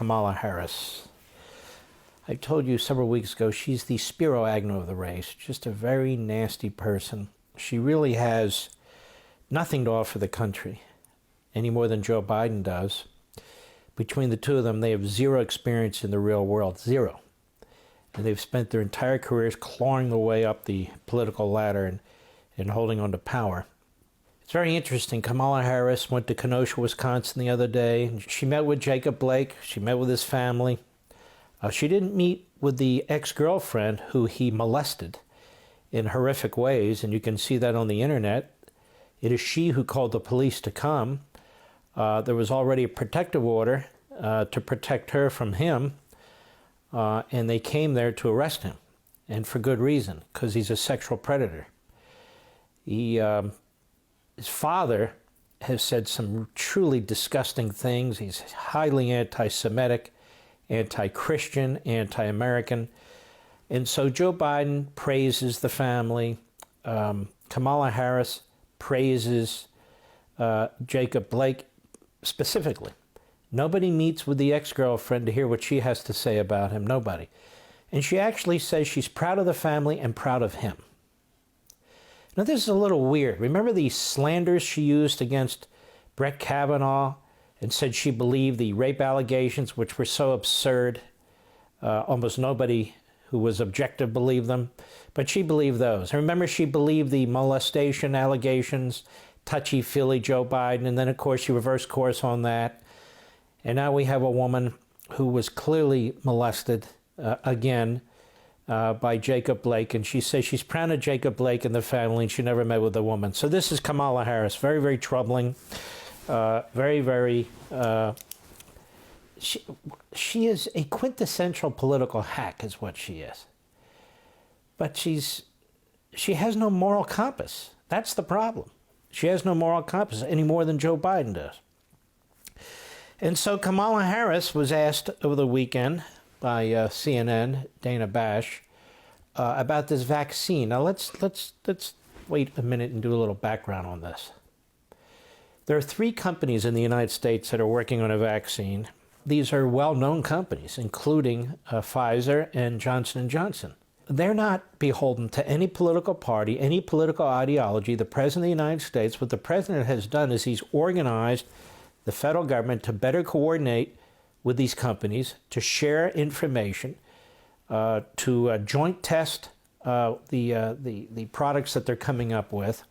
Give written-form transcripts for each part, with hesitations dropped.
Kamala Harris. I told you several weeks ago she's the Spiro Agnew of the race, just a very nasty person. She really has nothing to offer the country, any more than Joe Biden does. Between the two of them, they have zero experience in the real world, zero. And they've spent their entire careers clawing their way up the political ladder and holding on to power. It's very interesting. Kamala Harris went to Kenosha, Wisconsin the other day. She met with Jacob Blake. She met with his family. She didn't meet with the ex-girlfriend who he molested in horrific ways, and you can see that on the internet. It is she who called the police to come. There was already a protective order to protect her from him, and they came there to arrest him, and for good reason, because he's a sexual predator. His father has said some truly disgusting things. He's highly anti-Semitic, anti-Christian, anti-American. And so Joe Biden praises the family. Kamala Harris praises Jacob Blake specifically. Nobody meets with the ex-girlfriend to hear what she has to say about him. Nobody. And she actually says she's proud of the family and proud of him. Now, this is a little weird. Remember the slanders she used against Brett Kavanaugh and said she believed the rape allegations, which were so absurd. Almost nobody who was objective believed them, but she believed those. And remember, she believed the molestation allegations, touchy-feely Joe Biden, and then, of course, she reversed course on that. And now we have a woman who was clearly molested again by Jacob Blake, and she says she's proud of Jacob Blake and the family, and she never met with a woman. So this is Kamala Harris. Very, very troubling. She is a quintessential political hack, is what she is. But she has no moral compass. That's the problem. She has no moral compass any more than Joe Biden does. And so Kamala Harris was asked over the weekend by CNN, Dana Bash, about this vaccine. Now let's wait a minute and do a little background on this. There are 3 companies in the United States that are working on a vaccine. These are well-known companies, including Pfizer and Johnson & Johnson. They're not beholden to any political party, any political ideology. The President of the United States, what the President has done is he's organized the federal government to better coordinate with these companies, to share information, to joint test the products that they're coming up with,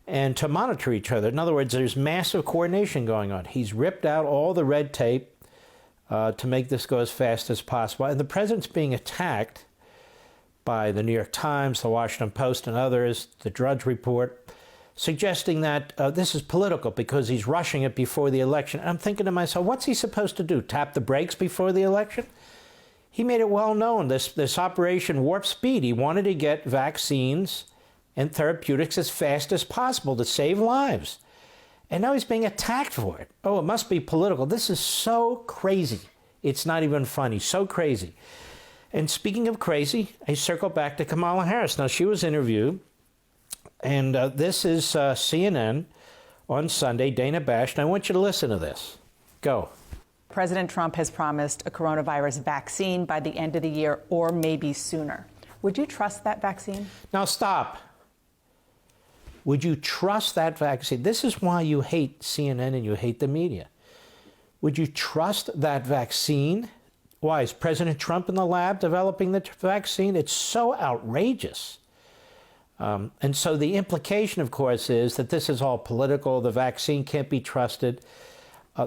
and to monitor each other. In other words, there's massive coordination going on. He's ripped out all the red tape to make this go as fast as possible. And the president's being attacked by the New York Times, the Washington Post, and others, the Drudge Report, suggesting that this is political because he's rushing it before the election. I'm thinking to myself, what's he supposed to do, tap the brakes before the election? He made it well known, this Operation Warp Speed. He wanted to get vaccines and therapeutics as fast as possible to save lives. And now he's being attacked for it. Oh, it must be political. This is so crazy. It's not even funny. So crazy. And speaking of crazy, I circle back to Kamala Harris. Now, she was interviewed, and this is CNN on Sunday, Dana Bash, and I want you to listen to this. Go. President Trump has promised a coronavirus vaccine by the end of the year or maybe sooner. Would you trust that vaccine? Now, stop. Would you trust that vaccine? This is why you hate CNN and you hate the media. Would you trust that vaccine? Why, is President Trump in the lab developing the vaccine? It's so outrageous. And so the implication, of course, is that this is all political. The vaccine can't be trusted.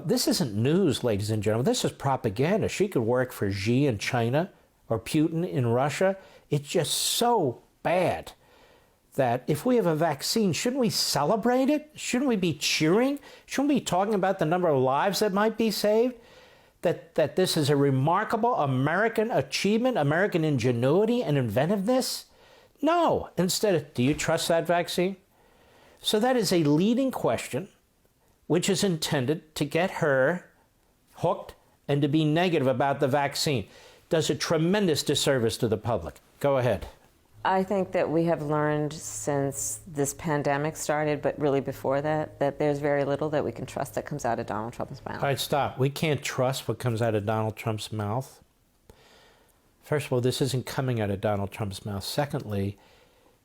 This isn't news, ladies and gentlemen. This is propaganda. She could work for Xi in China or Putin in Russia. It's just so bad that if we have a vaccine, shouldn't we celebrate it? Shouldn't we be cheering? Shouldn't we be talking about the number of lives that might be saved? That this is a remarkable American achievement, American ingenuity and inventiveness? No. Instead, do you trust that vaccine? So that is a leading question, which is intended to get her hooked and to be negative about the vaccine. Does a tremendous disservice to the public. Go ahead. I think that we have learned since this pandemic started, but really before that, that there's very little that we can trust that comes out of Donald Trump's mouth. All right, stop. We can't trust what comes out of Donald Trump's mouth. First of all, this isn't coming out of Donald Trump's mouth. Secondly,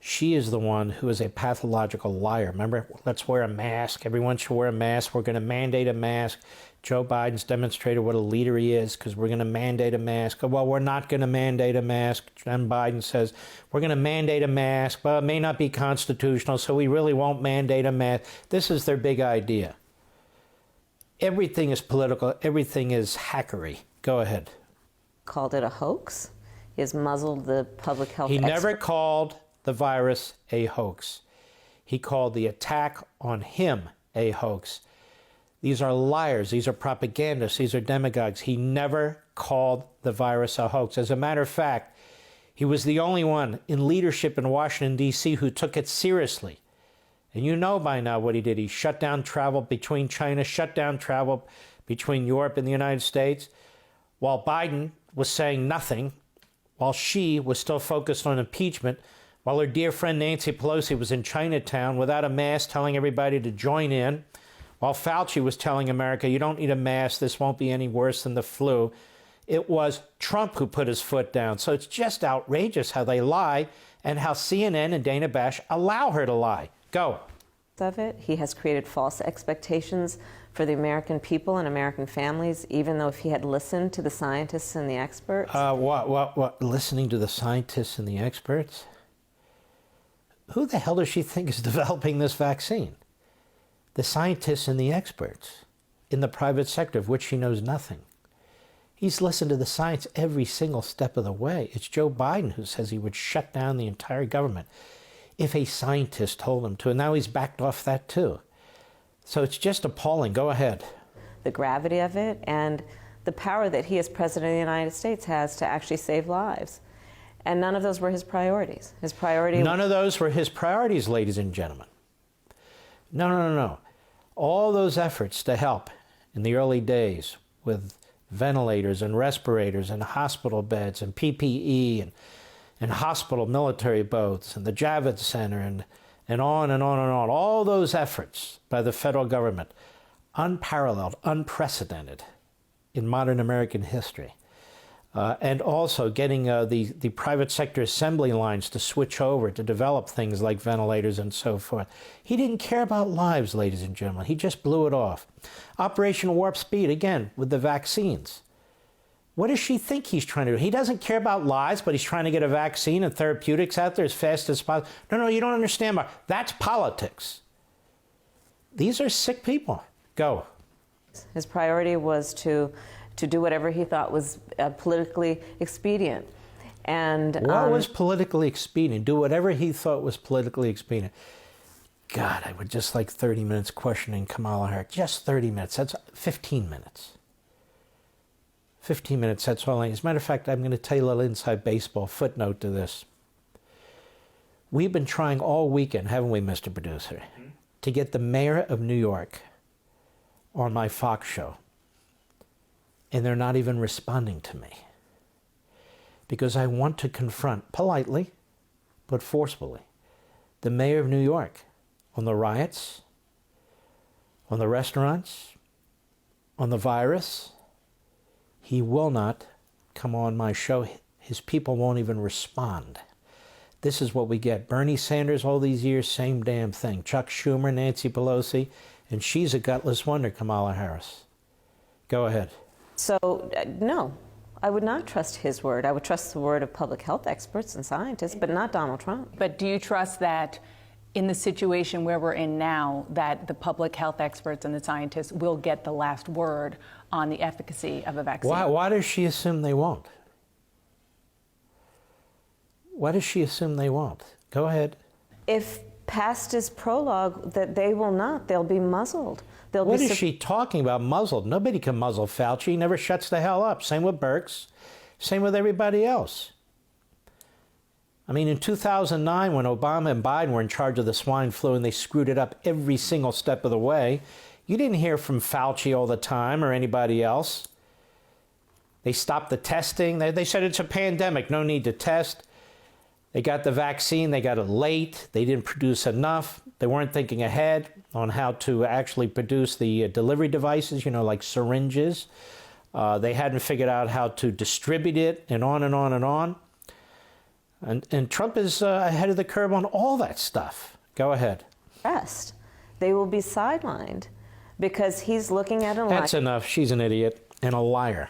she is the one who is a pathological liar. Remember, let's wear a mask. Everyone should wear a mask. We're going to mandate a mask. Joe Biden's demonstrated what a leader he is because we're going to mandate a mask. Well, we're not going to mandate a mask. John Biden says, we're going to mandate a mask. Well, it may not be constitutional, so we really won't mandate a mask. This is their big idea. Everything is political. Everything is hackery. Go ahead. Called it a hoax. He has muzzled the public health He never expert. called the virus a hoax. He called the attack on him a hoax. These are liars. These are propagandists. These are demagogues. He never called the virus a hoax. As a matter of fact, he was the only one in leadership in Washington, D.C. who took it seriously. And you know by now what he did. He shut down travel between China, shut down travel between Europe and the United States, while Biden was saying nothing, while she was still focused on impeachment, while her dear friend Nancy Pelosi was in Chinatown without a mask telling everybody to join in, while Fauci was telling America, you don't need a mask, this won't be any worse than the flu. It was Trump who put his foot down. So it's just outrageous how they lie and how CNN and Dana Bash allow her to lie. Go. Of it. He has created false expectations for the American people and American families, even though if he had listened to the scientists and the experts. What? Listening to the scientists and the experts? Who the hell does she think is developing this vaccine? The scientists and the experts in the private sector, of which she knows nothing. He's listened to the science every single step of the way. It's Joe Biden who says he would shut down the entire government if a scientist told him to, and now he's backed off that too. So it's just appalling. Go ahead. The gravity of it and the power that he as president of the United States has to actually save lives. And none of those were his priorities. His priority... None of those were his priorities, ladies and gentlemen. No. All those efforts to help in the early days with ventilators and respirators and hospital beds and PPE and hospital military boats and the Javits Center and on and on and on. All those efforts by the federal government, unparalleled, unprecedented in modern American history. And also getting the private sector assembly lines to switch over to develop things like ventilators and so forth. He didn't care about lives, ladies and gentlemen. He just blew it off. Operation Warp Speed, again, with the vaccines. What does she think he's trying to do? He doesn't care about lives, but he's trying to get a vaccine and therapeutics out there as fast as possible. No, you don't understand. That's politics. These are sick people. Go. His priority was to do whatever he thought was politically expedient. And what was politically expedient? Do whatever he thought was politically expedient. God, I would just like 30 minutes questioning Kamala Harris. Just 30 minutes. That's 15 minutes. 15 minutes, that's all I need. As a matter of fact, I'm going to tell you a little inside baseball footnote to this. We've been trying all weekend, haven't we, Mr. Producer, to get the mayor of New York on my Fox show. And they're not even responding to me. Because I want to confront, politely, but forcefully, the mayor of New York on the riots, on the restaurants, on the virus. He will not come on my show. His people won't even respond. This is what we get. Bernie Sanders all these years, same damn thing. Chuck Schumer, Nancy Pelosi, and she's a gutless wonder, Kamala Harris. Go ahead. So, no, I would not trust his word. I would trust the word of public health experts and scientists, but not Donald Trump. But do you trust that in the situation where we're in now, that the public health experts and the scientists will get the last word on the efficacy of a vaccine? Why does she assume they won't? Why does she assume they won't? Go ahead. If past is prologue, that they will not. They'll be muzzled. What is she talking about, muzzled? Nobody can muzzle Fauci. He never shuts the hell up. Same with Birx. Same with everybody else. I mean, in 2009, when Obama and Biden were in charge of the swine flu and they screwed it up every single step of the way, you didn't hear from Fauci all the time or anybody else. They stopped the testing. They said it's a pandemic, no need to test. They got the vaccine, they got it late, they didn't produce enough, they weren't thinking ahead on how to actually produce the delivery devices, like syringes. They hadn't figured out how to distribute it, and on and on and on. And Trump is ahead of the curve on all that stuff. Go ahead. Rest. They will be sidelined because he's looking at an election. That's enough. She's an idiot and a liar.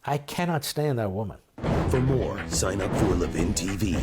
I cannot stand that woman. For more, sign up for Levin TV.